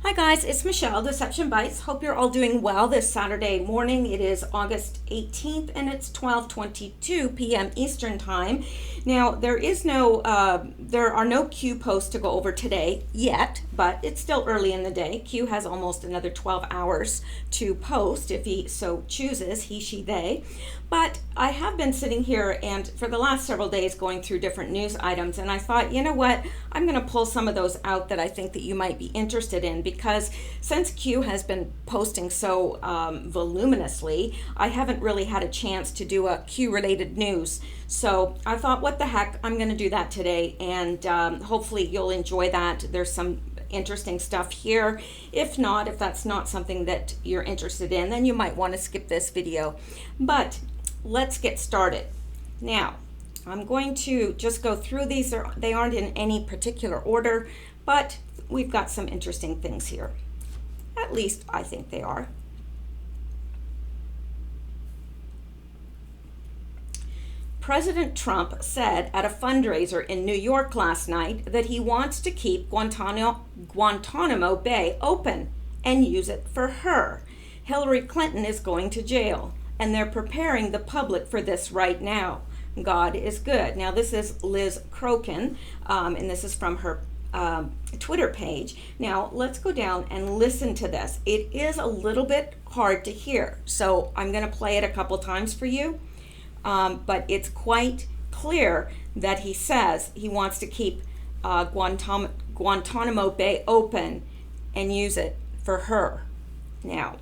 Hi guys, it's Mishel, Deception Bytes. Hope you're all doing well this Saturday morning. It is August 18th and it's 12:22 p.m. Eastern Time. Now, there are no Q posts to go over today yet, but it's still early in the day. Q has almost another 12 hours to post if he so chooses, he, she, they. But I have been sitting here and for the last several days going through different news items, and I thought, you know what, I'm going to pull some of those out that I think that you might be interested in, because since Q has been posting so voluminously, I haven't really had a chance to do a Q related news. So I thought, what the heck, I'm going to do that today, and hopefully you'll enjoy that. There's some interesting stuff here. If that's not something that you're interested in, then you might want to skip this video. But let's get started. Now, I'm going to just go through these. They aren't in any particular order, but we've got some interesting things here. At least I think they are. President Trump said at a fundraiser in New York last night that he wants to keep Guantanamo Bay open and use it for her. Hillary Clinton is going to jail, and they're preparing the public for this right now. God is good. Now, this is Liz Crokin, and this is from her Twitter page. Now, let's go down and listen to this. It is a little bit hard to hear, so I'm going to play it a couple times for you. But it's quite clear that he says he wants to keep Guantanamo Bay open and use it for her. Now,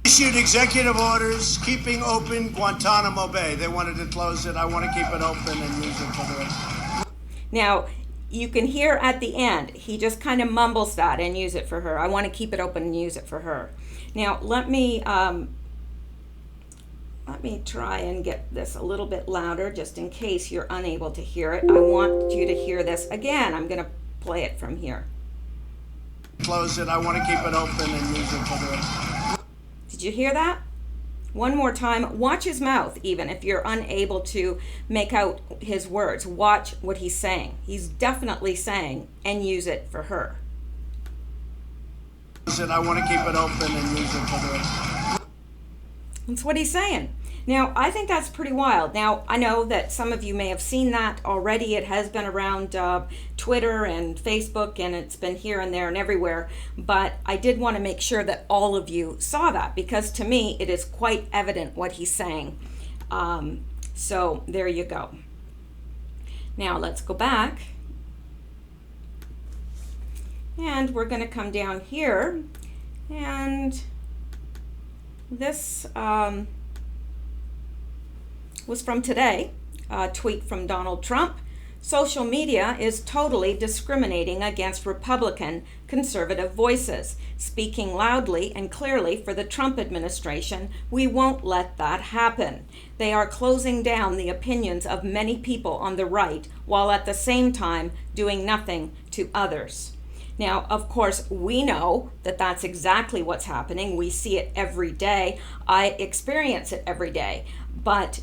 issued executive orders keeping open Guantanamo Bay. They wanted to close it. I want to keep it open and use it for the rest. Now, you can hear at the end, he just kind of mumbles that, and use it for her. I want to keep it open and use it for her. Now, let me try and get this a little bit louder just in case you're unable to hear it. I want you to hear this again. I'm going to play it from here. Close it. I want to keep it open and use it for the rest. Did you hear that? One more time. Watch his mouth, even if you're unable to make out his words. Watch what he's saying. He's definitely saying, and use it for her. Close it. I want to keep it open and use it for the rest. That's what he's saying. Now, I think that's pretty wild. Now, I know that some of you may have seen that already. It has been around Twitter and Facebook, and it's been here and there and everywhere. But I did want to make sure that all of you saw that, because to me, it is quite evident what he's saying. So there you go. Now, let's go back. And we're going to come down here. And this was from today, a tweet from Donald Trump. Social media is totally discriminating against Republican conservative voices. Speaking loudly and clearly for the Trump administration, we won't let that happen. They are closing down the opinions of many people on the right, while at the same time doing nothing to others. Now, of course, we know that that's exactly what's happening. We see it every day. I experience it every day. But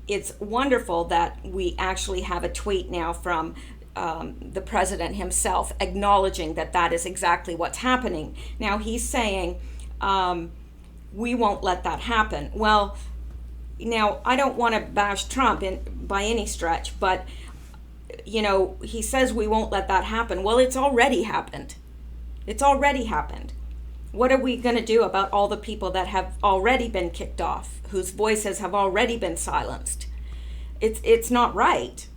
it's wonderful that we actually have a tweet now from the president himself acknowledging that that is exactly what's happening. Now, he's saying, we won't let that happen. Well, now, I don't want to bash Trump by any stretch, but you know, he says we won't let that happen. Well, it's already happened. It's already happened. What are we going to do about all the people that have already been kicked off, whose voices have already been silenced? It's not right.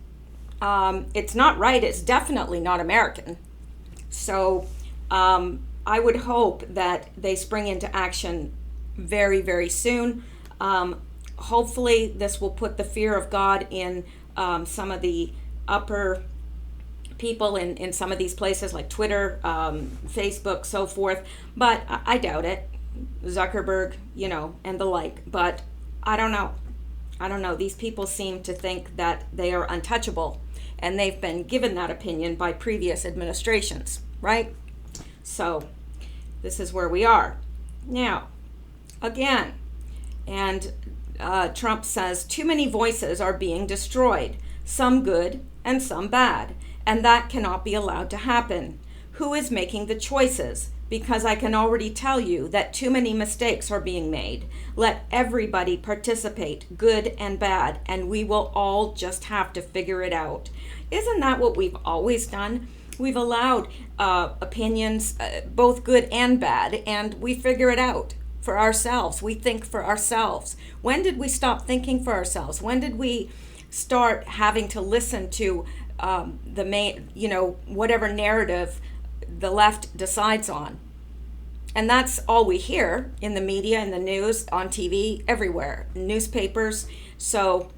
It's not right. It's definitely not American. So I would hope that they spring into action very, very soon. Hopefully this will put the fear of God in some of the upper people in some of these places like Twitter, Facebook, so forth. But I doubt it. Zuckerberg, and the like. But I don't know. These people seem to think that they are untouchable, and they've been given that opinion by previous administrations, right? So this is where we are. Now, again, and Trump says too many voices are being destroyed, some good and some bad, and that cannot be allowed to happen. who is making the choices, because I can already tell you that too many mistakes are being made. Let everybody participate, good and bad, and we will all just have to figure it out. Isn't that what we've always done? We've allowed opinions, both good and bad, and we figure it out for ourselves. We think for ourselves. When did we stop thinking for ourselves? When did we start having to listen to the main, whatever narrative the left decides on? And that's all we hear in the media, in the news, on TV, everywhere, newspapers. So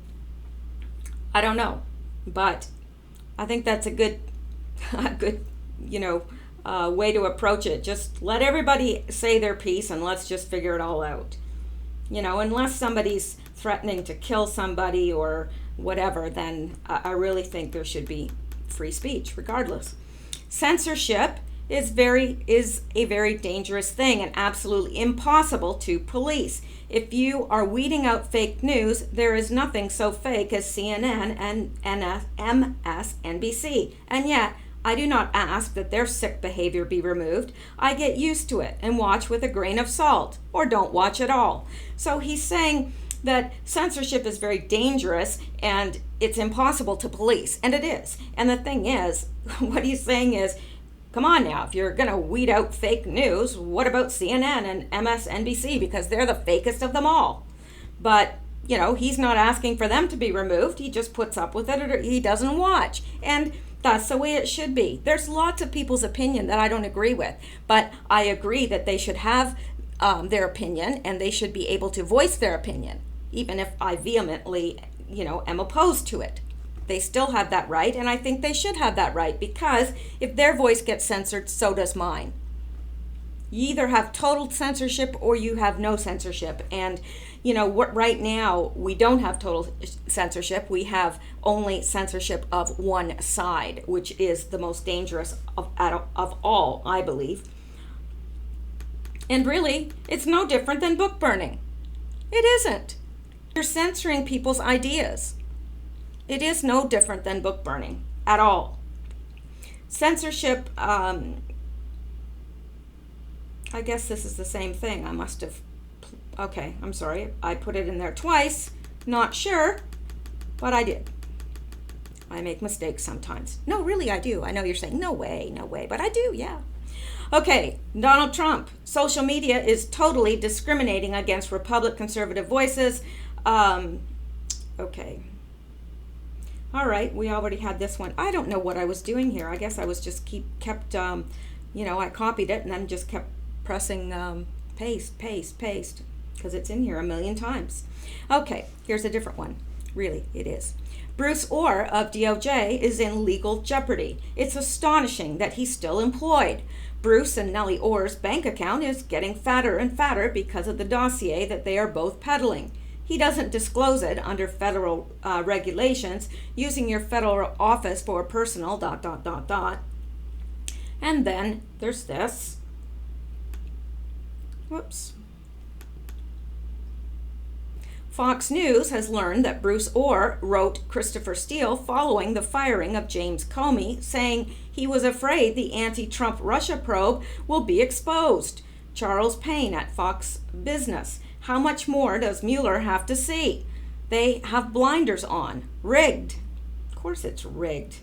I don't know, but I think that's a good way to approach it. Just let everybody say their piece and let's just figure it all out. Unless somebody's threatening to kill somebody or whatever, then I really think there should be free speech regardless. Censorship is a very dangerous thing and absolutely impossible to police. If you are weeding out fake news, there is nothing so fake as CNN and MSNBC. And yet, I do not ask that their sick behavior be removed. I get used to it and watch with a grain of salt, or don't watch at all. So he's saying that censorship is very dangerous and it's impossible to police, and it is. And the thing is, what he's saying is, come on now, if you're going to weed out fake news, what about CNN and MSNBC? Because they're the fakest of them all. But, he's not asking for them to be removed. He just puts up with it, or he doesn't watch. And that's the way it should be. There's lots of people's opinion that I don't agree with, but I agree that they should have their opinion and they should be able to voice their opinion, even if I vehemently, am opposed to it. They still have that right, and I think they should have that right, because if their voice gets censored, so does mine. You either have total censorship or you have no censorship. And, right now, we don't have total censorship. We have only censorship of one side, which is the most dangerous of all, I believe. And really, it's no different than book burning. It isn't. You're censoring people's ideas. It is no different than book burning at all. Censorship, I guess this is the same thing. I must have, okay, I'm sorry. I put it in there twice. Not sure, but I did. I make mistakes sometimes. No, really, I do. I know you're saying, no way, but I do, yeah. Okay, Donald Trump. Social media is totally discriminating against Republican conservative voices. Okay. All right, we already had this one. I don't know what I was doing here. I guess I was just I copied it and then just kept pressing paste, because it's in here a million times. Okay, here's a different one. Really, it is. Bruce Orr of DOJ is in legal jeopardy. It's astonishing that he's still employed. Bruce and Nellie Orr's bank account is getting fatter and fatter because of the dossier that they are both peddling. He doesn't disclose it under federal regulations, using your federal office for personal ... And then there's this. Whoops. Fox News has learned that Bruce Orr wrote Christopher Steele following the firing of James Comey, saying he was afraid the anti-Trump Russia probe will be exposed. Charles Payne at Fox Business. How much more does Mueller have to see? They have blinders on. Rigged. Of course it's rigged.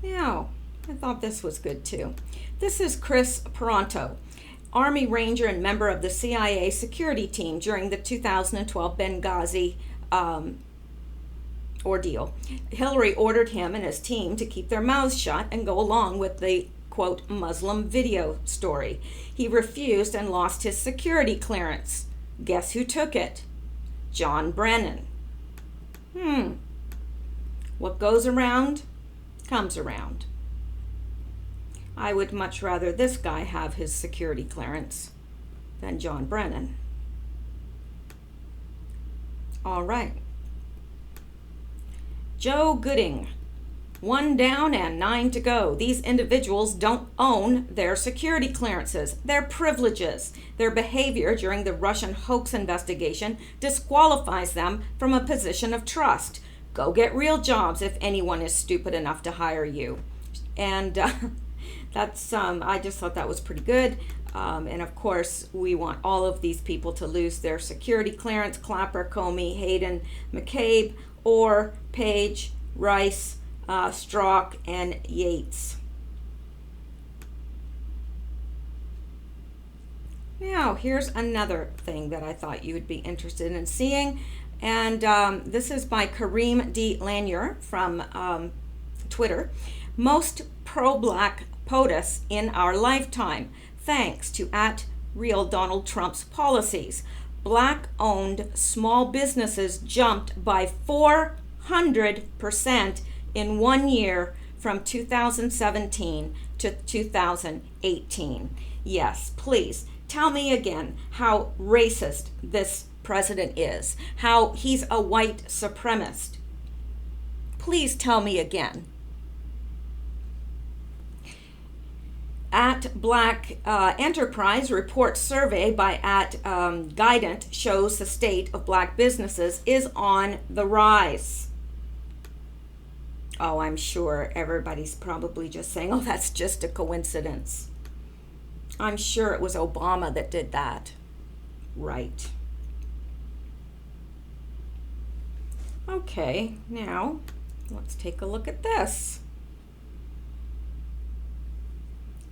Now, I thought this was good too. This is Chris Peranto, Army Ranger and member of the CIA security team during the 2012 Benghazi ordeal. Hillary ordered him and his team to keep their mouths shut and go along with the, quote, Muslim video story. He refused and lost his security clearance. Guess who took it? John Brennan. What goes around comes around. I would much rather this guy have his security clearance than John Brennan. All right. Joe Gooding. 1 down and 9 to go. These individuals don't own their security clearances, their privileges. Their behavior during the Russian hoax investigation disqualifies them from a position of trust. Go get real jobs if anyone is stupid enough to hire you. And that's I just thought that was pretty good. And of course, we want all of these people to lose their security clearance: Clapper, Comey, Hayden, McCabe, Orr, Page, Rice, Strzok, and Yates. Now, here's another thing that I thought you would be interested in seeing. And this is by Kareem D. Lanier from Twitter. Most pro-black POTUS in our lifetime, thanks to @Real Donald Trump's policies. Black-owned small businesses jumped by 400% in 1 year from 2017 to 2018. Yes, please tell me again how racist this president is, how he's a white supremacist. Please tell me again. @Black Enterprise report survey by @Guidant shows the state of black businesses is on the rise. Oh, I'm sure everybody's probably just saying, oh, that's just a coincidence. I'm sure it was Obama that did that. Right. Okay, now let's take a look at this.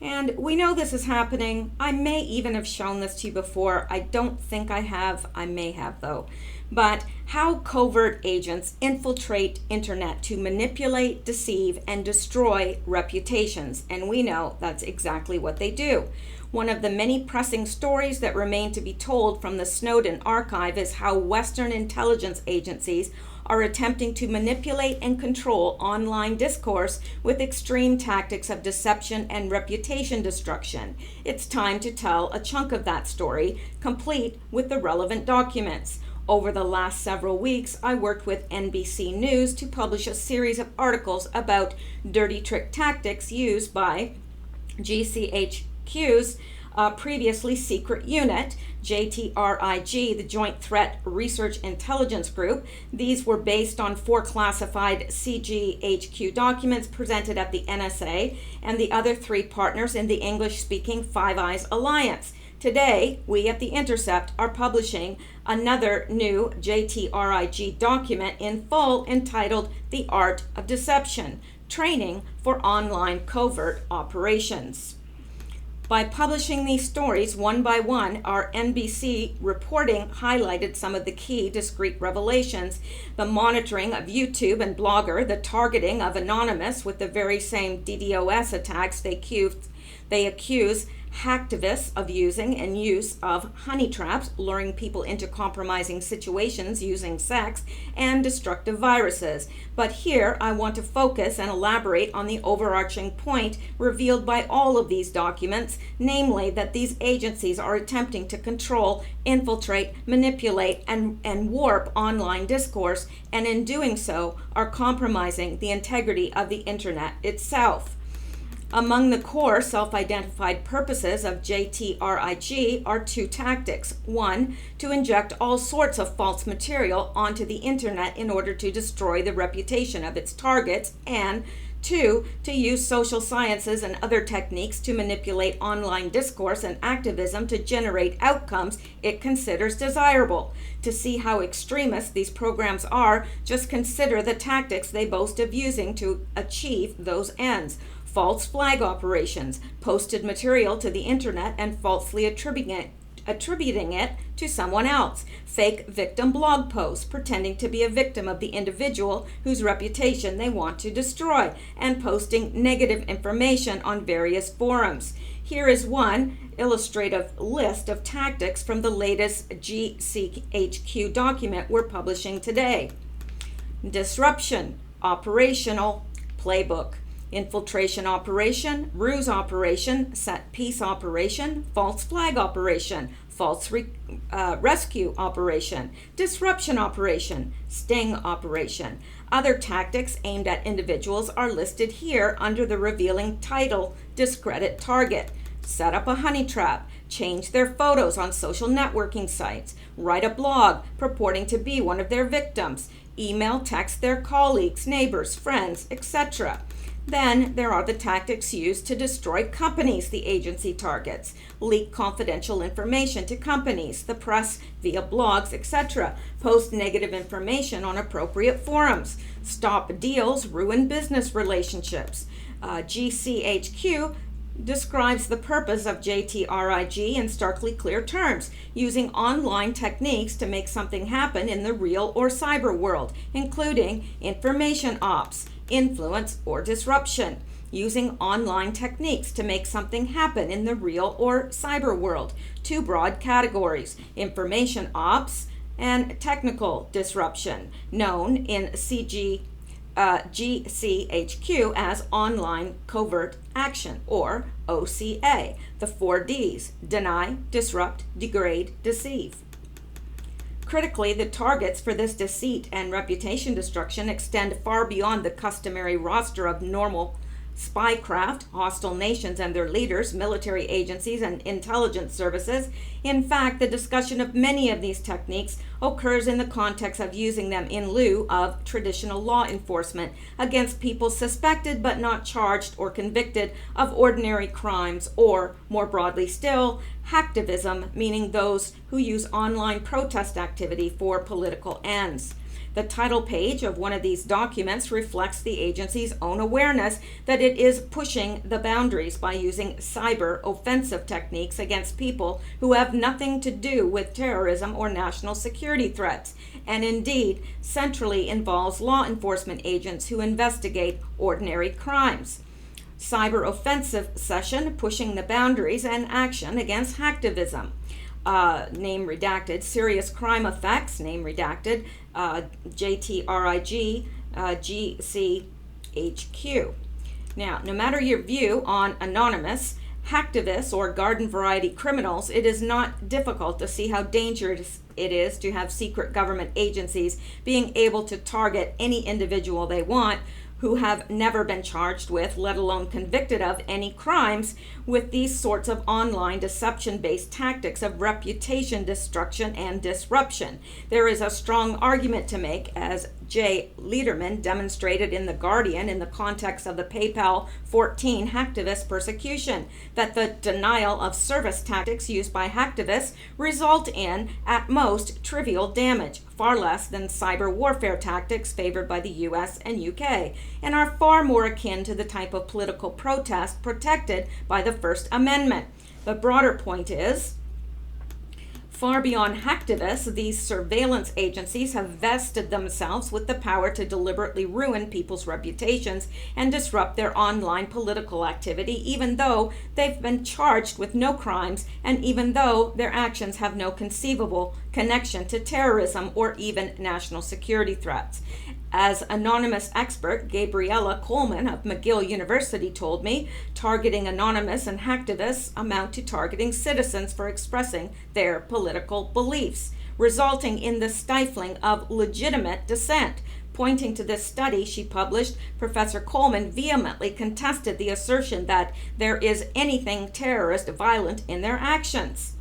And we know this is happening. I may even have shown this to you before. I don't think I have. I may have, though. But how covert agents infiltrate internet to manipulate, deceive, and destroy reputations. And we know that's exactly what they do. One of the many pressing stories that remain to be told from the Snowden archive is how Western intelligence agencies are attempting to manipulate and control online discourse with extreme tactics of deception and reputation destruction. It's time to tell a chunk of that story, complete with the relevant documents. Over the last several weeks, I worked with NBC News to publish a series of articles about dirty trick tactics used by GCHQ's previously secret unit, JTRIG, the Joint Threat Research Intelligence Group. These were based on 4 classified CGHQ documents presented at the NSA and the other 3 partners in the English-speaking Five Eyes Alliance. Today, we at The Intercept are publishing another new JTRIG document in full entitled The Art of Deception, Training for Online Covert Operations. By publishing these stories one by one, our NBC reporting highlighted some of the key discrete revelations: the monitoring of YouTube and Blogger, the targeting of Anonymous with the very same DDoS attacks they accuse hacktivists of using, and use of honey traps, luring people into compromising situations using sex, and destructive viruses. But here I want to focus and elaborate on the overarching point revealed by all of these documents, namely that these agencies are attempting to control, infiltrate, manipulate, and warp online discourse, and in doing so are compromising the integrity of the internet itself. Among the core self-identified purposes of JTRIG are 2 tactics. 1, to inject all sorts of false material onto the internet in order to destroy the reputation of its targets, and 2, to use social sciences and other techniques to manipulate online discourse and activism to generate outcomes it considers desirable. To see how extremist these programs are, just consider the tactics they boast of using to achieve those ends. False flag operations, posted material to the internet and falsely attributing it to someone else, fake victim blog posts pretending to be a victim of the individual whose reputation they want to destroy, and posting negative information on various forums. Here is one illustrative list of tactics from the latest GCHQ document we're publishing today. Disruption, operational playbook. Infiltration operation, ruse operation, set piece operation, false flag operation, false rescue operation, disruption operation, sting operation. Other tactics aimed at individuals are listed here under the revealing title, Discredit Target. Set up a honey trap, change their photos on social networking sites, write a blog purporting to be one of their victims, email, text their colleagues, neighbors, friends, etc. Then there are the tactics used to destroy companies the agency targets, leak confidential information to companies, the press via blogs, etc., post negative information on appropriate forums, stop deals, ruin business relationships. GCHQ describes the purpose of JTRIG in starkly clear terms, using online techniques to make something happen in the real or cyber world, including information ops, influence, or disruption. Using online techniques to make something happen in the real or cyber world. Two broad categories: information ops and technical disruption, known in GCHQ as online covert action, or OCA, the 4 Ds: deny, disrupt, degrade, deceive. Critically, the targets for this deceit and reputation destruction extend far beyond the customary roster of normal spycraft, hostile nations and their leaders, military agencies, and intelligence services. In fact, the discussion of many of these techniques occurs in the context of using them in lieu of traditional law enforcement against people suspected but not charged or convicted of ordinary crimes, or, more broadly still, hacktivism, meaning those who use online protest activity for political ends. The title page of one of these documents reflects the agency's own awareness that it is pushing the boundaries by using cyber offensive techniques against people who have nothing to do with terrorism or national security threats, and indeed centrally involves law enforcement agents who investigate ordinary crimes. Cyber offensive session, pushing the boundaries, and action against hacktivism. Name redacted, serious crime effects, name redacted, JTRIG, GCHQ. Now, no matter your view on anonymous, hacktivists, or garden variety criminals, it is not difficult to see how dangerous it is to have secret government agencies being able to target any individual they want who have never been charged with, let alone convicted of, any crimes with these sorts of online deception-based tactics of reputation destruction and disruption. There is a strong argument to make, as Jay Lederman demonstrated in The Guardian in the context of the PayPal 14 hacktivist persecution, that the denial of service tactics used by hacktivists result in, at most, trivial damage, far less than cyber warfare tactics favored by the US and UK, and are far more akin to the type of political protest protected by the First Amendment. The broader point is, far beyond hacktivists, these surveillance agencies have vested themselves with the power to deliberately ruin people's reputations and disrupt their online political activity, even though they've been charged with no crimes and even though their actions have no conceivable connection to terrorism or even national security threats. As anonymous expert Gabriella Coleman of McGill University told me, targeting anonymous and hacktivists amount to targeting citizens for expressing their political beliefs, resulting in the stifling of legitimate dissent. Pointing to this study she published, Professor Coleman vehemently contested the assertion that there is anything terrorist violent in their actions.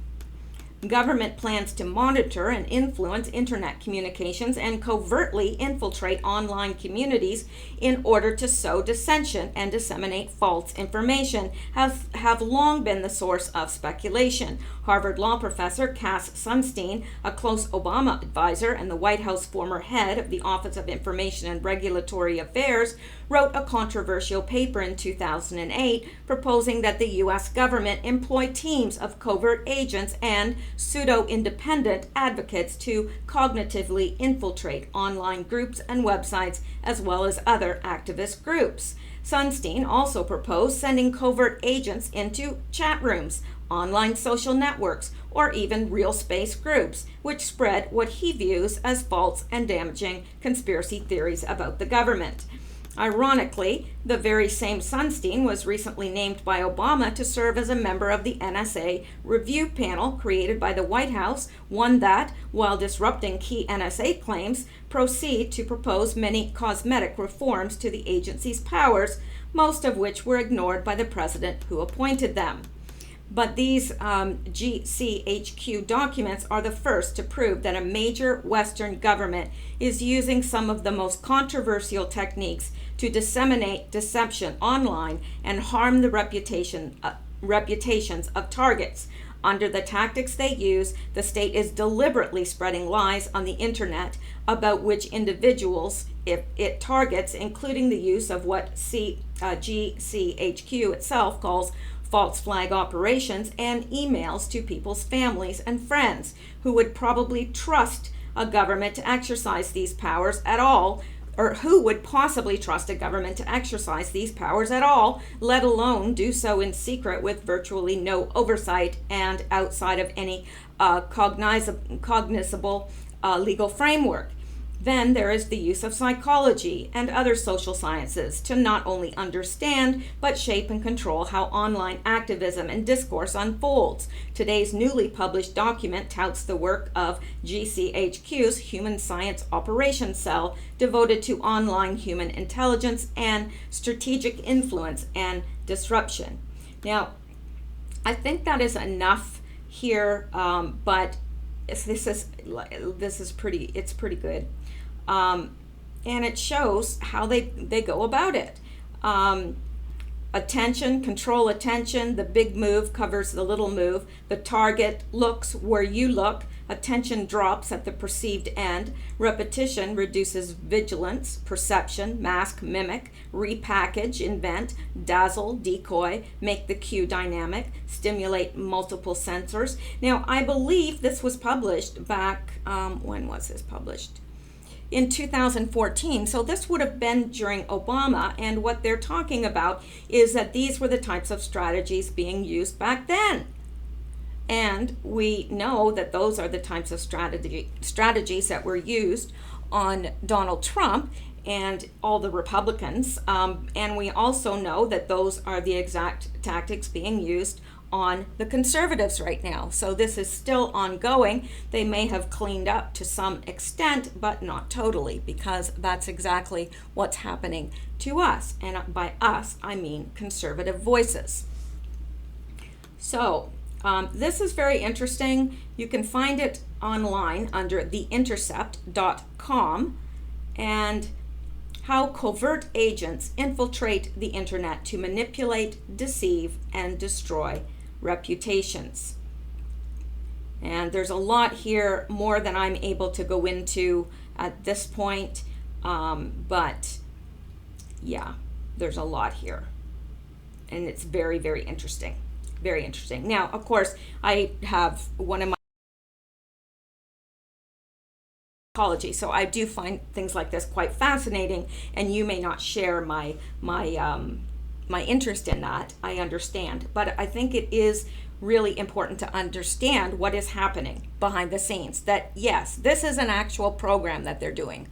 Government plans to monitor and influence internet communications and covertly infiltrate online communities in order to sow dissension and disseminate false information have long been the source of speculation. Harvard law professor Cass Sunstein, a close Obama advisor and the White House former head of the Office of Information and Regulatory Affairs, wrote a controversial paper in 2008 proposing that the U.S. government employ teams of covert agents and pseudo-independent advocates to cognitively infiltrate online groups and websites as well as other activist groups. Sunstein also proposed sending covert agents into chat rooms, online social networks, or even real space groups, which spread what he views as false and damaging conspiracy theories about the government. Ironically, the very same Sunstein was recently named by Obama to serve as a member of the NSA review panel created by the White House, one that, while disrupting key NSA claims, proceed to propose many cosmetic reforms to the agency's powers, most of which were ignored by the president who appointed them. But these GCHQ documents are the first to prove that a major Western government is using some of the most controversial techniques to disseminate deception online and harm the reputations of targets. Under the tactics they use, the state is deliberately spreading lies on the internet about which individuals it targets, including the use of what GCHQ itself calls false flag operations and emails to people's families and friends who would probably trust a government to exercise these powers at all, or who would possibly trust a government to exercise these powers at all, let alone do so in secret with virtually no oversight and outside of any cognizable legal framework. Then there is the use of psychology and other social sciences to not only understand, but shape and control how online activism and discourse unfolds. Today's newly published document touts the work of GCHQ's Human Science Operations Cell, devoted to online human intelligence and strategic influence and disruption. Now, I think that is enough here, but this is pretty good. And it shows how they go about it. Attention, control attention. The big move covers the little move. The target looks where you look. Attention drops at the perceived end. Repetition reduces vigilance, perception, mask, mimic, repackage, invent, dazzle, decoy, make the cue dynamic, stimulate multiple sensors. Now, I believe this was published back, when was this published? In 2014. So this would have been during Obama, and what they're talking about is that these were the types of strategies being used back then. And we know that those are the types of strategies that were used on Donald Trump and all the Republicans. And we also know that those are the exact tactics being used on the conservatives right now. So this is still ongoing. They may have cleaned up to some extent, but not totally, because that's exactly what's happening to us. And by us, I mean conservative voices. So this is very interesting. You can find it online under theintercept.com, and how covert agents infiltrate the internet to manipulate, deceive, and destroy reputations. And there's a lot here, more than I'm able to go into at this point, but yeah, there's a lot here, and it's very, very interesting. Very interesting. Now, of course, I have one of my psychology, so I do find things like this quite fascinating, and you may not share my interest in that. I understand, but I think it is really important to understand what is happening behind the scenes. That yes, this is an actual program that they're doing.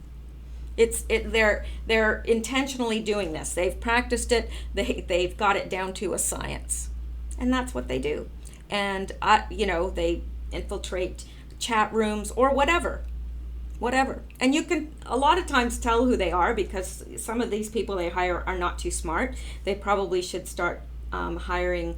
They're intentionally doing this. They've practiced it. They've got it down to a science, and that's what they do. And they infiltrate chat rooms or whatever. And you can a lot of times tell who they are, because some of these people they hire are not too smart. They probably should start hiring,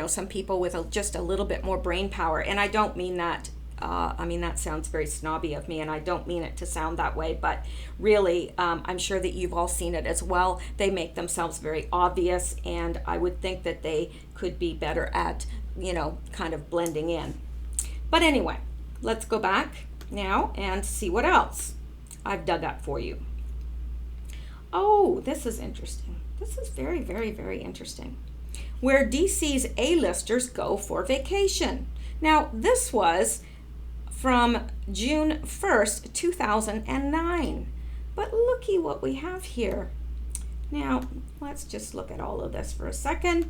some people with just a little bit more brain power. And I don't mean that, that sounds very snobby of me, and I don't mean it to sound that way, but really, I'm sure that you've all seen it as well. They make themselves very obvious, and I would think that they could be better at, kind of blending in. But anyway, let's go back now and see what else I've dug up for you. Oh, this is interesting. This is very, very, very interesting. Where DC's A-listers go for vacation. Now, this was from June 1st, 2009. But looky what we have here. Now, let's just look at all of this for a second.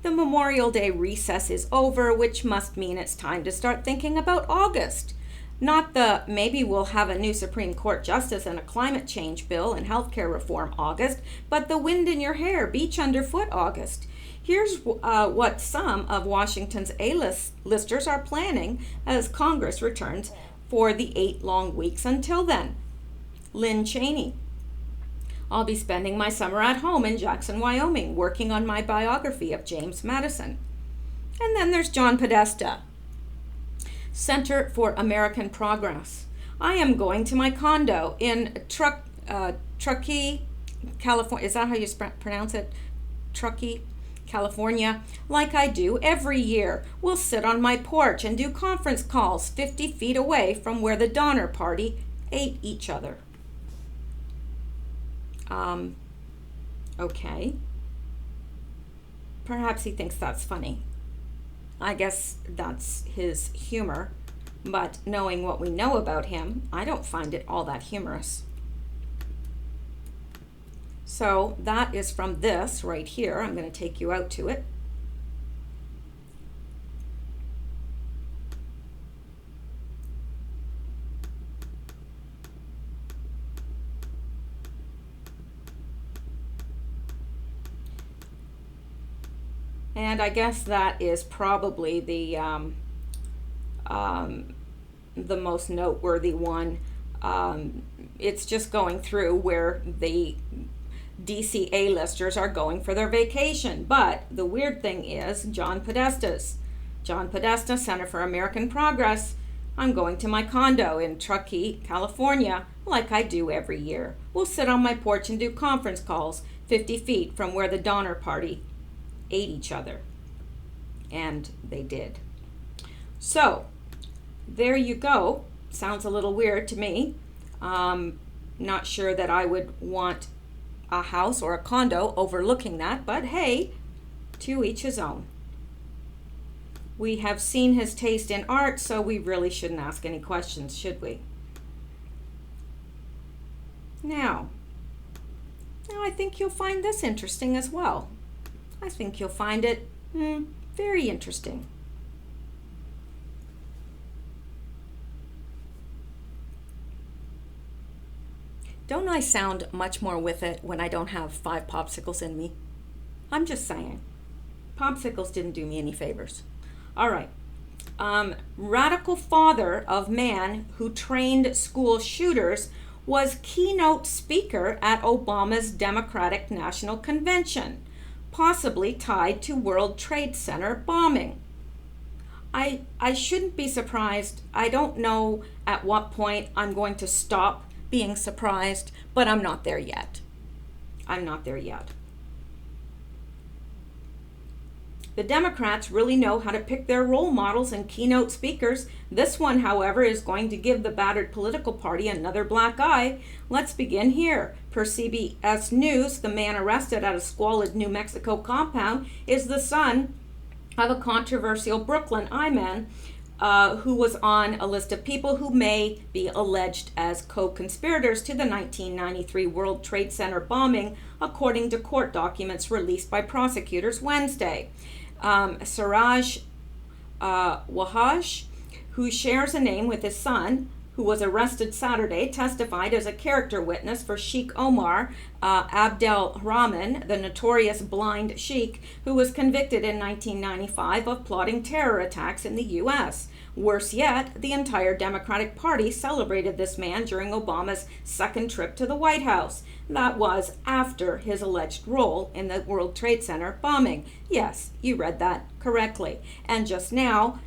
The Memorial Day recess is over, which must mean it's time to start thinking about August. Not the maybe we'll have a new Supreme Court justice and a climate change bill and healthcare reform August, but the wind in your hair, beach underfoot August. Here's what some of Washington's A-listers are planning as Congress returns for the 8 long weeks until then. Lynn Cheney. I'll be spending my summer at home in Jackson, Wyoming, working on my biography of James Madison. And then there's John Podesta, Center for American Progress. I am going to my condo in Truckee, California. Is that how you pronounce it? Truckee, California, like I do every year. We'll sit on my porch and do conference calls 50 feet away from where the Donner Party ate each other. Okay. Perhaps he thinks that's funny. I guess that's his humor, but knowing what we know about him, I don't find it all that humorous. So that is from this right here. I'm going to take you out to it. And I guess that is probably the most noteworthy one. It's just going through where the DC A-listers are going for their vacation. But the weird thing is John Podesta, Center for American Progress. I'm going to my condo in Truckee, California, like I do every year. We'll sit on my porch and do conference calls 50 feet from where the Donner Party ate each other. And they did. So there you go. Sounds a little weird to me. Not sure that I would want a house or a condo overlooking that, but hey, to each his own. We have seen his taste in art, so we really shouldn't ask any questions, should we? Now I think you'll find this interesting as well. I think you'll find it very interesting. Don't I sound much more with it when I don't have 5 popsicles in me? I'm just saying. Popsicles didn't do me any favors. All right. Radical father of man who trained school shooters was keynote speaker at Obama's Democratic National Convention, possibly tied to World Trade Center bombing. I shouldn't be surprised. I don't know at what point I'm going to stop being surprised, but I'm not there yet. The Democrats really know how to pick their role models and keynote speakers. This one, however, is going to give the battered political party another black eye. Let's begin here. Per CBS News, the man arrested at a squalid New Mexico compound is the son of a controversial Brooklyn I-man who was on a list of people who may be alleged as co-conspirators to the 1993 World Trade Center bombing, according to court documents released by prosecutors Wednesday. Siraj Wahaj, who shares a name with his son, who was arrested Saturday, testified as a character witness for Sheikh Omar Abdel Rahman, the notorious blind sheikh who was convicted in 1995 of plotting terror attacks in the U.S. Worse yet, the entire Democratic Party celebrated this man during Obama's second trip to the White House. That was after his alleged role in the World Trade Center bombing. Yes, you read that correctly. And just now,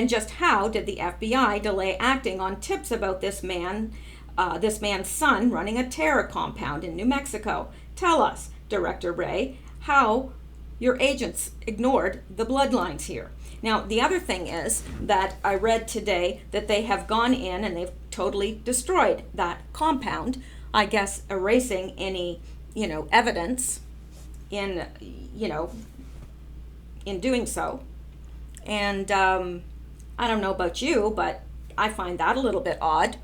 just how did the FBI delay acting on tips about this man's son running a terror compound in New Mexico? Tell us, Director Wray, how your agents ignored the bloodlines here. Now, the other thing is that I read today that they have gone in and they've totally destroyed that compound, I guess erasing any, evidence in doing so. And I don't know about you, but I find that a little bit odd.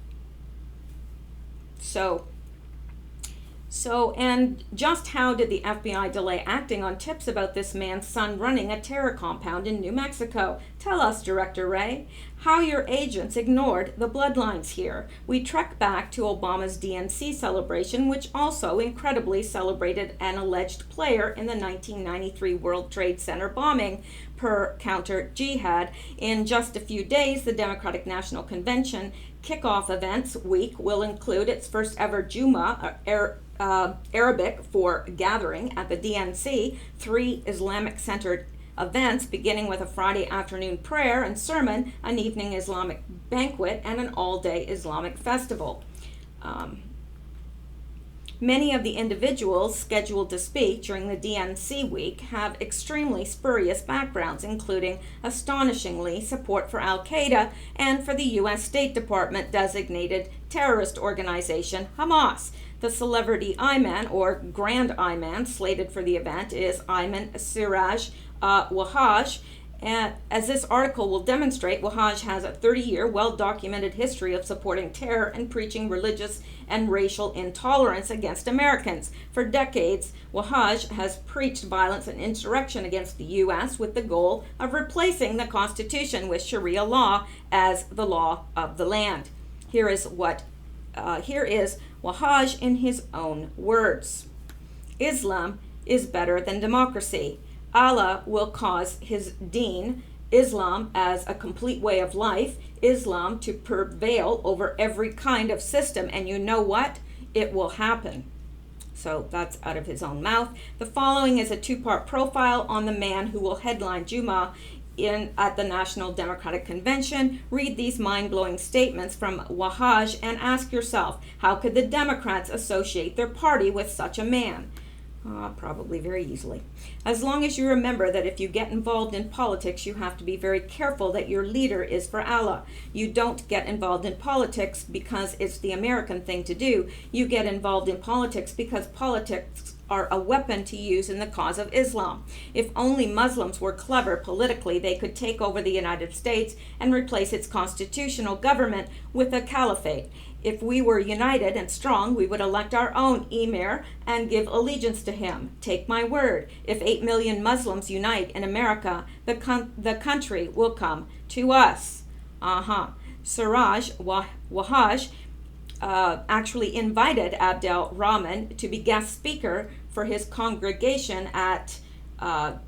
And just how did the FBI delay acting on tips about this man's son running a terror compound in New Mexico? Tell us, Director Wray, how your agents ignored the bloodlines here. We trek back to Obama's DNC celebration, which also incredibly celebrated an alleged player in the 1993 World Trade Center bombing, per Counter Jihad. In just a few days, the Democratic National Convention kickoff events week will include its first ever Juma, Arabic for gathering at the DNC, 3 Islamic-centered events beginning with a Friday afternoon prayer and sermon, an evening Islamic banquet, and an all-day Islamic festival. Many of the individuals scheduled to speak during the DNC week have extremely spurious backgrounds, including, astonishingly, support for Al-Qaeda and for the U.S. State Department designated terrorist organization Hamas. The celebrity Imam, or Grand Imam, slated for the event is Ayman Siraj Wahhaj. And as this article will demonstrate, Wahhaj has a 30-year, well-documented history of supporting terror and preaching religious and racial intolerance against Americans. For decades, Wahhaj has preached violence and insurrection against the U.S. with the goal of replacing the Constitution with Sharia law as the law of the land. Here is Wahhaj in his own words. Islam is better than democracy. Allah will cause his deen, Islam as a complete way of life, Islam to prevail over every kind of system. And you know what? It will happen. So that's out of his own mouth. The following is a two-part profile on the man who will headline Juma at the National Democratic Convention. Read these mind-blowing statements from Wahhaj and ask yourself, how could the Democrats associate their party with such a man? Probably very easily. As long as you remember that if you get involved in politics, you have to be very careful that your leader is for Allah. You don't get involved in politics because it's the American thing to do. You get involved in politics because politics are a weapon to use in the cause of Islam. If only Muslims were clever politically, they could take over the United States and replace its constitutional government with a caliphate. If we were united and strong, we would elect our own emir and give allegiance to him. Take my word, if 8 million Muslims unite in America, the country will come to us. Siraj Wahhaj actually invited Abdel Rahman to be guest speaker for his congregation at Taqwa.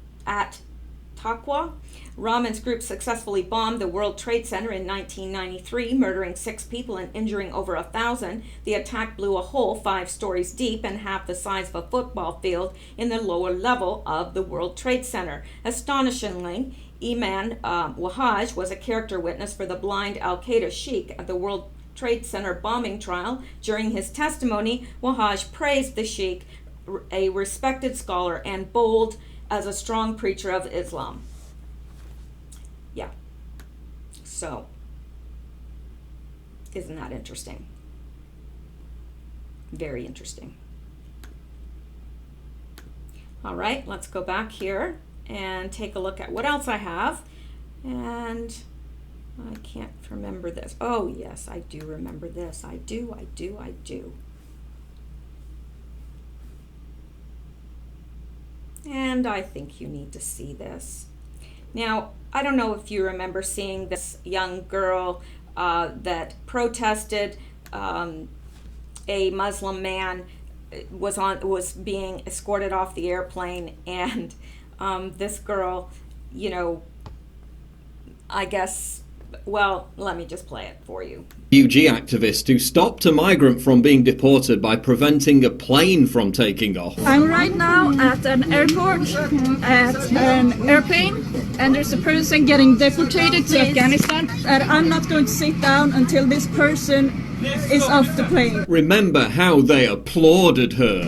Rahman's group successfully bombed the World Trade Center in 1993, murdering 6 people and injuring over 1,000. The attack blew a hole 5 stories deep and half the size of a football field in the lower level of the World Trade Center. Astonishingly, Ayman Wahhaj was a character witness for the blind Al-Qaeda sheikh at the World Trade Center bombing trial. During his testimony, Wahhaj praised the sheikh, a respected scholar and bold as a strong preacher of Islam. Yeah. So, isn't that interesting? Very interesting. All right, let's go back here and take a look at what else I have. And I can't remember this. Oh, yes, I do remember this. I do. And I think you need to see this. Now, I don't know if you remember seeing this young girl that protested. A Muslim man was being escorted off the airplane, and this girl, I guess, well, let me just play it for you. Refugee activist who stopped a migrant from being deported by preventing a plane from taking off. I'm right now at an airport, at an airplane, and there's a person getting deported to Afghanistan, and I'm not going to sit down until this person is off the plane. Remember how they applauded her.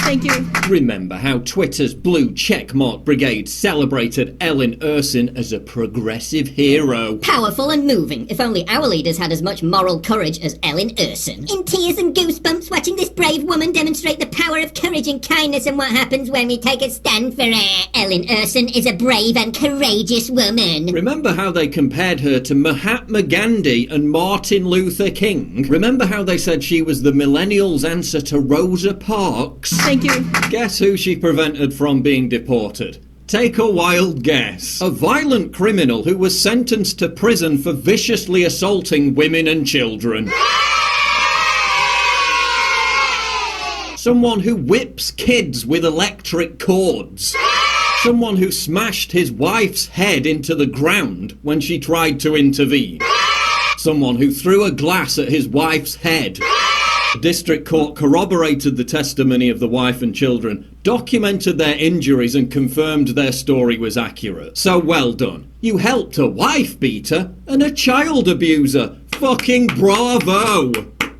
Thank you. Remember how Twitter's blue checkmark brigade celebrated Ellen Ursin as a progressive hero. Powerful and moving. If only our leaders had as much moral courage as Ellen Ursin. In tears and goosebumps watching this brave woman demonstrate the power of courage and kindness and what happens when we take a stand for her. Ellen Ursin is a brave and courageous woman. Remember how they compared her to Mahatma Gandhi and Martin Luther King? Remember how they said she was the millennials' answer to Rosa Parks? Thank you. Guess who she prevented from being deported? Take a wild guess. A violent criminal who was sentenced to prison for viciously assaulting women and children. Someone who whips kids with electric cords. Someone who smashed his wife's head into the ground when she tried to intervene. Someone who threw a glass at his wife's head. The district court corroborated the testimony of the wife and children, documented their injuries and confirmed their story was accurate. So well done. You helped a wife beater and a child abuser. Fucking bravo!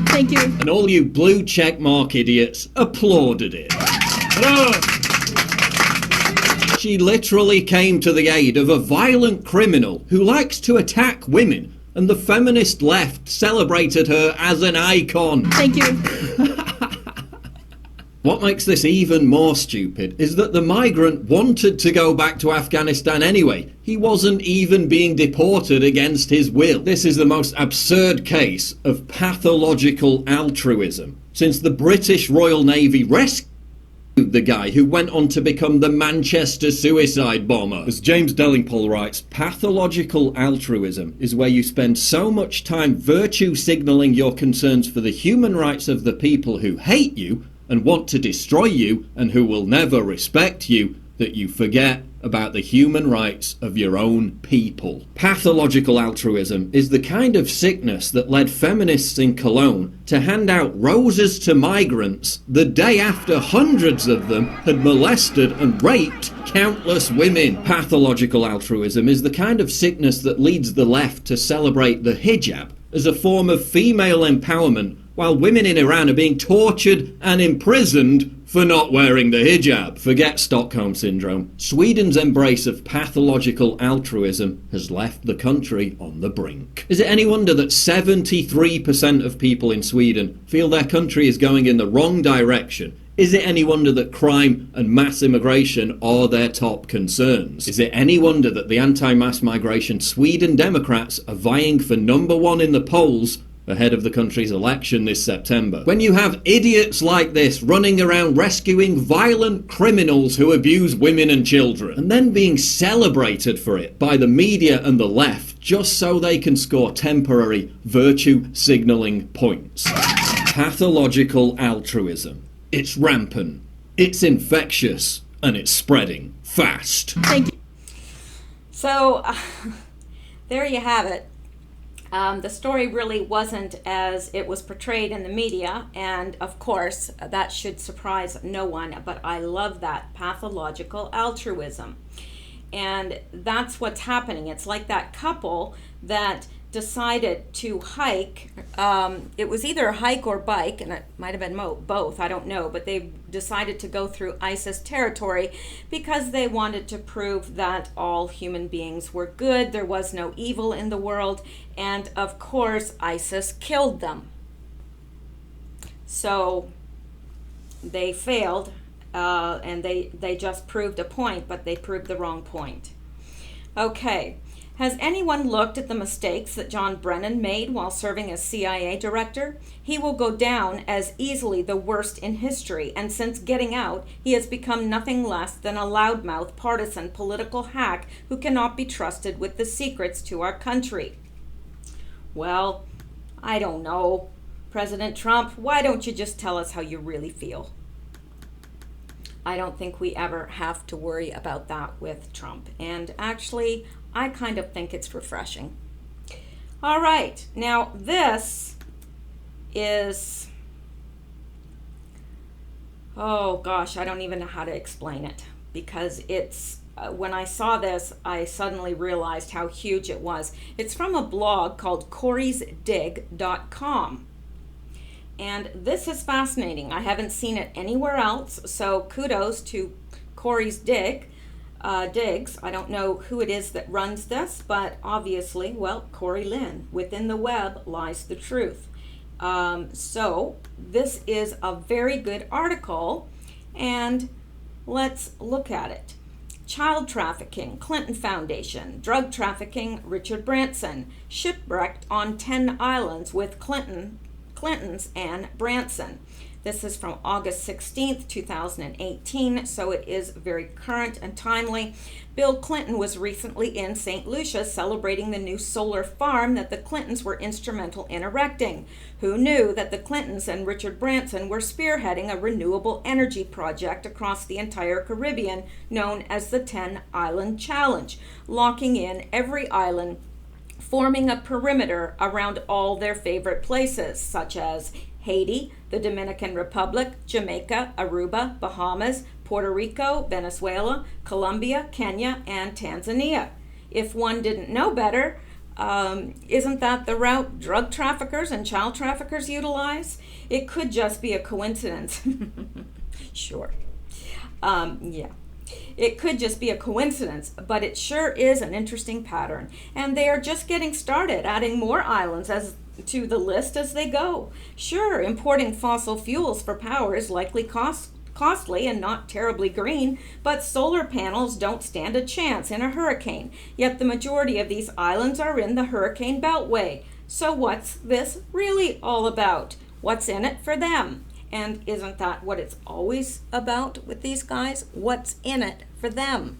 Thank you. And all you blue checkmark idiots applauded it. She literally came to the aid of a violent criminal who likes to attack women, and the feminist left celebrated her as an icon. Thank you. What makes this even more stupid is that the migrant wanted to go back to Afghanistan anyway. He wasn't even being deported against his will. This is the most absurd case of pathological altruism since the British Royal Navy rescued the guy who went on to become the Manchester suicide bomber. As James Delingpole writes, pathological altruism is where you spend so much time virtue signalling your concerns for the human rights of the people who hate you and want to destroy you and who will never respect you, that you forget about the human rights of your own people. Pathological altruism is the kind of sickness that led feminists in Cologne to hand out roses to migrants the day after hundreds of them had molested and raped countless women. Pathological altruism is the kind of sickness that leads the left to celebrate the hijab as a form of female empowerment, while women in Iran are being tortured and imprisoned for not wearing the hijab. Forget Stockholm Syndrome. Sweden's embrace of pathological altruism has left the country on the brink. Is it any wonder that 73% of people in Sweden feel their country is going in the wrong direction? Is it any wonder that crime and mass immigration are their top concerns? Is it any wonder that the anti-mass migration Sweden Democrats are vying for #1 in the polls ahead of the country's election this September? When you have idiots like this running around rescuing violent criminals who abuse women and children, and then being celebrated for it by the media and the left just so they can score temporary virtue signalling points. Pathological altruism. It's rampant, it's infectious, and it's spreading fast. Thank you. So, there you have it. The story really wasn't as it was portrayed in the media, and of course, that should surprise no one, but I love that pathological altruism. And that's what's happening. It's like that couple that decided to hike. It was either a hike or bike, and it might have been both, I don't know, but they decided to go through ISIS territory because they wanted to prove that all human beings were good, there was no evil in the world, and of course ISIS killed them. So they failed, and they just proved a point, but they proved the wrong point. Okay. Has anyone looked at the mistakes that John Brennan made while serving as CIA director? He will go down as easily the worst in history, and since getting out, he has become nothing less than a loudmouth, partisan, political hack who cannot be trusted with the secrets to our country. Well, I don't know. President Trump, why don't you just tell us how you really feel? I don't think we ever have to worry about that with Trump. And actually, I kind of think it's refreshing. All right, now this is, oh gosh, I don't even know how to explain it, because it's, when I saw this, I suddenly realized how huge it was. It's from a blog called Corey'sDig.com. And this is fascinating. I haven't seen it anywhere else, so kudos to Corey's Digs. I don't know who it is that runs this, but obviously, well, Corey Lynn. Within the web lies the truth. So this is a very good article, and let's look at it. Child trafficking, Clinton Foundation. Drug trafficking, Richard Branson. Shipwrecked on 10 islands with Clinton's Anne Branson. This is from August 16th, 2018, so it is very current and timely. Bill Clinton was recently in St. Lucia celebrating the new solar farm that the Clintons were instrumental in erecting. Who knew that the Clintons and Richard Branson were spearheading a renewable energy project across the entire Caribbean known as the 10 Island Challenge, locking in every island, forming a perimeter around all their favorite places, such as Haiti, the Dominican Republic, Jamaica, Aruba, Bahamas, Puerto Rico, Venezuela, Colombia, Kenya, and Tanzania. If one didn't know better, isn't that the route drug traffickers and child traffickers utilize? It could just be a coincidence. Sure. Yeah. It could just be a coincidence, but it sure is an interesting pattern. And they are just getting started, adding more islands to the list as they go. Sure, importing fossil fuels for power is likely costly and not terribly green, but solar panels don't stand a chance in a hurricane. Yet the majority of these islands are in the hurricane beltway. So what's this really all about? What's in it for them? And isn't that what it's always about with these guys? What's in it for them?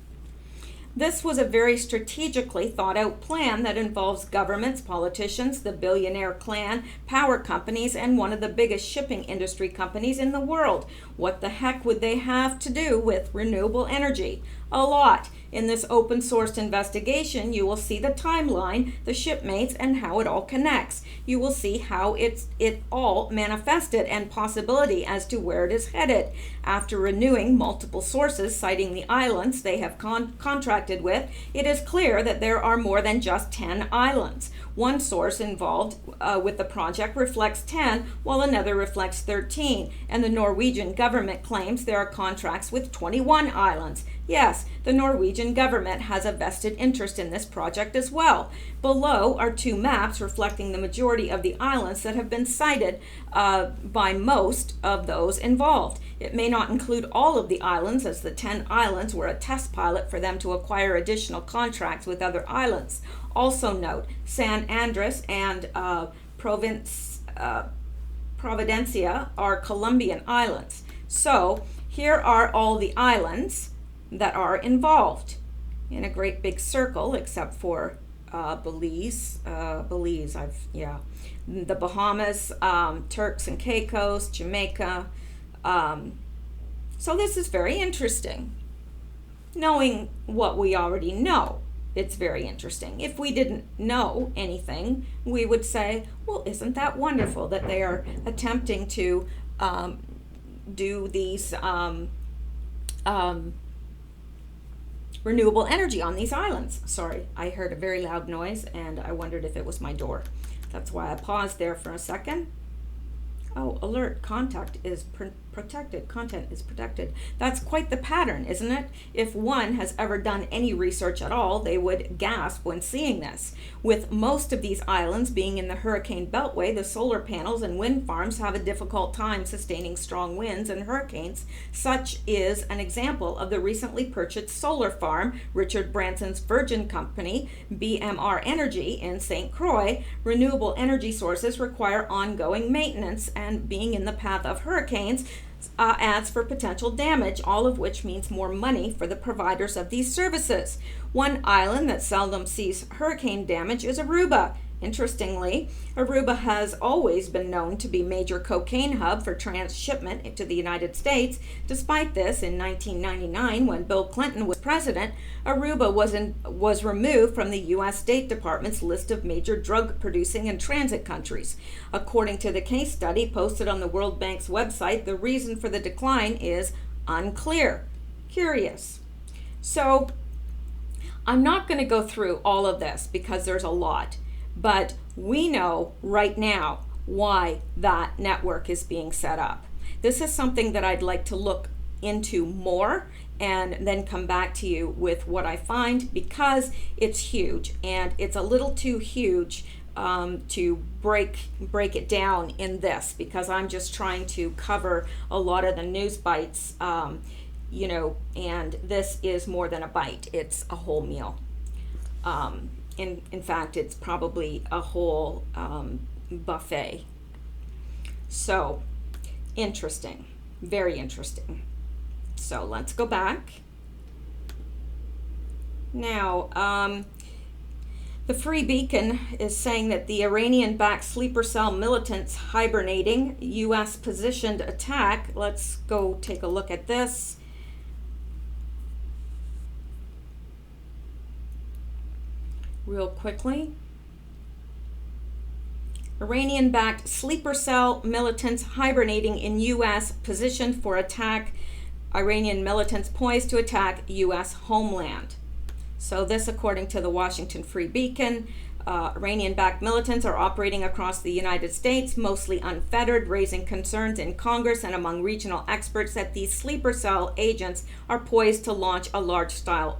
This was a very strategically thought out plan that involves governments, politicians, the billionaire clan, power companies, and one of the biggest shipping industry companies in the world. What the heck would they have to do with renewable energy? A lot. In this open sourced investigation, you will see the timeline, the shipmates, and how it all connects. You will see how it all manifested and possibility as to where it is headed. After renewing multiple sources citing the islands they have contracted with, it is clear that there are more than just 10 islands. One source involved with the project reflects 10, while another reflects 13, and the Norwegian government claims there are contracts with 21 islands. Yes, the Norwegian government has a vested interest in this project as well. Below are two maps reflecting the majority of the islands that have been cited by most of those involved. It may not include all of the islands, as the 10 islands were a test pilot for them to acquire additional contracts with other islands. Also note, San Andres and Providencia are Colombian islands. So here are all the islands that are involved in a great big circle, except for Belize, the Bahamas, Turks and Caicos, Jamaica. So this is very interesting. Knowing what we already know, it's very interesting. If we didn't know anything, we would say, well, isn't that wonderful that they are attempting to do these renewable energy on these islands. Sorry, I heard a very loud noise and I wondered if it was my door. That's why I paused there for a second. Oh, alert, content is protected. That's quite the pattern, isn't it? If one has ever done any research at all, they would gasp when seeing this. With most of these islands being in the hurricane beltway, the solar panels and wind farms have a difficult time sustaining strong winds and hurricanes. Such is an example of the recently purchased solar farm, Richard Branson's Virgin Company, BMR Energy in St. Croix. Renewable energy sources require ongoing maintenance, and being in the path of hurricanes adds for potential damage, all of which means more money for the providers of these services. One island that seldom sees hurricane damage is Aruba. Interestingly, Aruba has always been known to be a major cocaine hub for transshipment into the United States. Despite this, in 1999, when Bill Clinton was president, Aruba was removed from the U.S. State Department's list of major drug-producing and transit countries. According to the case study posted on the World Bank's website, the reason for the decline is unclear. Curious. So, I'm not going to go through all of this because there's a lot. But we know right now why that network is being set up. This is something that I'd like to look into more and then come back to you with what I find, because it's huge, and it's a little too huge to break it down in this, because I'm just trying to cover a lot of the news bites, and this is more than a bite. It's a whole meal. In fact, it's probably a whole buffet. So, interesting. Very interesting. So, let's go back. Now, the Free Beacon is saying that the Iranian-backed sleeper cell militants hibernating, U.S. positioned attack. Let's go take a look at this. Real quickly. Iranian-backed sleeper cell militants hibernating in U.S. positioned for attack. Iranian militants poised to attack U.S. homeland. So this, according to the Washington Free Beacon, Iranian-backed militants are operating across the United States, mostly unfettered, raising concerns in Congress and among regional experts that these sleeper cell agents are poised to launch a large-scale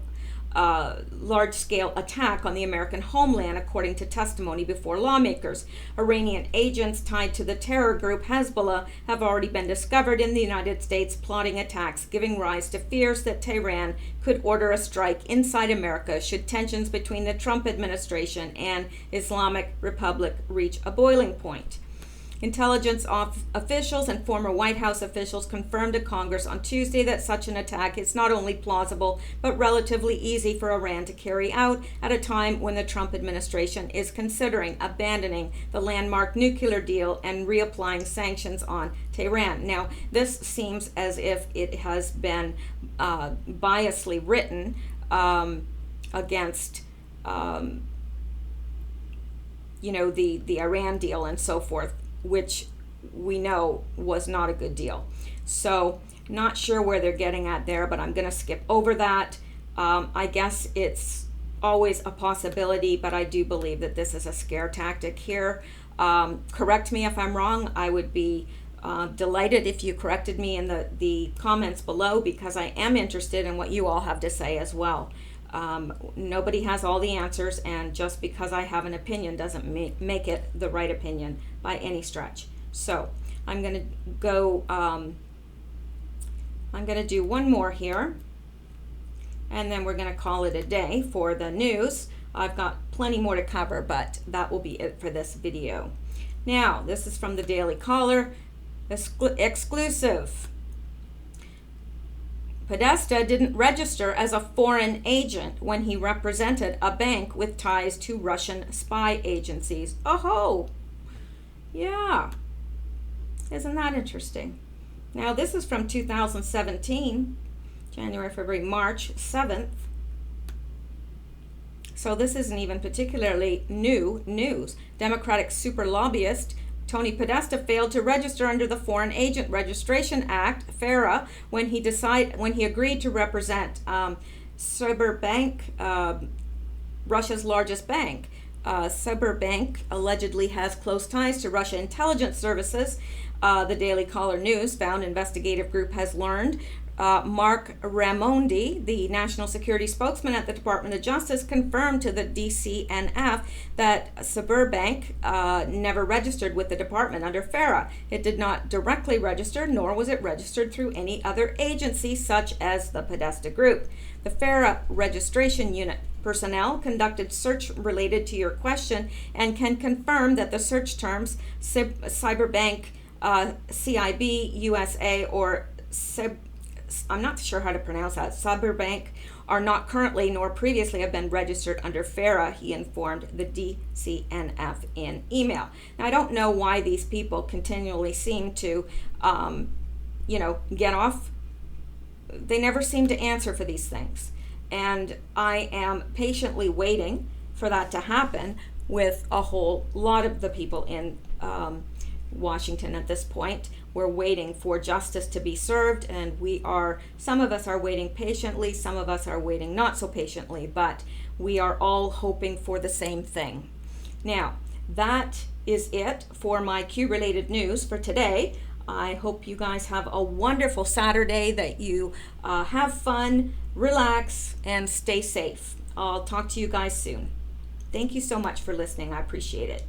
attack on the American homeland, according to testimony before lawmakers. Iranian agents tied to the terror group Hezbollah have already been discovered in the United States plotting attacks, giving rise to fears that Tehran could order a strike inside America should tensions between the Trump administration and Islamic Republic reach a boiling point. Intelligence officials and former White House officials confirmed to Congress on Tuesday that such an attack is not only plausible, but relatively easy for Iran to carry out at a time when the Trump administration is considering abandoning the landmark nuclear deal and reapplying sanctions on Tehran. Now, this seems as if it has been biasly written against the Iran deal and so forth, which we know was not a good deal. So not sure where they're getting at there, but I'm going to skip over that. I guess it's always a possibility, but I do believe that this is a scare tactic here. Correct me if I'm wrong. I would be delighted if you corrected me in the comments below, because I am interested in what you all have to say as well. Nobody has all the answers, and just because I have an opinion doesn't make it the right opinion by any stretch. So I'm going to go, I'm going to do one more here, and then we're going to call it a day for the news. I've got plenty more to cover, but that will be it for this video. Now, this is from the Daily Caller, exclusive. Podesta didn't register as a foreign agent when he represented a bank with ties to Russian spy agencies. Oh, yeah. Isn't that interesting? Now, this is from 2017, January, February, March 7th. So this isn't even particularly new news. Democratic super lobbyist Tony Podesta failed to register under the Foreign Agent Registration Act, FARA, when he agreed to represent Sberbank, Russia's largest bank. Sberbank allegedly has close ties to Russia intelligence services. The Daily Caller News found investigative group has learned. Mark Raimondi, the national security spokesman at the Department of Justice, confirmed to the DCNF that Sberbank never registered with the department under FARA. It did not directly register, nor was it registered through any other agency such as the Podesta Group. The FARA registration unit personnel conducted search related to your question and can confirm that the search terms Cyberbank, CIB, USA, or I'm not sure how to pronounce that, Sberbank, are not currently nor previously have been registered under FARA, he informed the DCNF in email. Now, I don't know why these people continually seem to, get off. They never seem to answer for these things. And I am patiently waiting for that to happen with a whole lot of the people in Washington at this point. We're waiting for justice to be served, and some of us are waiting patiently, some of us are waiting not so patiently, but we are all hoping for the same thing. Now, that is it for my Q-related news for today. I hope you guys have a wonderful Saturday, that you have fun, relax, and stay safe. I'll talk to you guys soon. Thank you so much for listening. I appreciate it.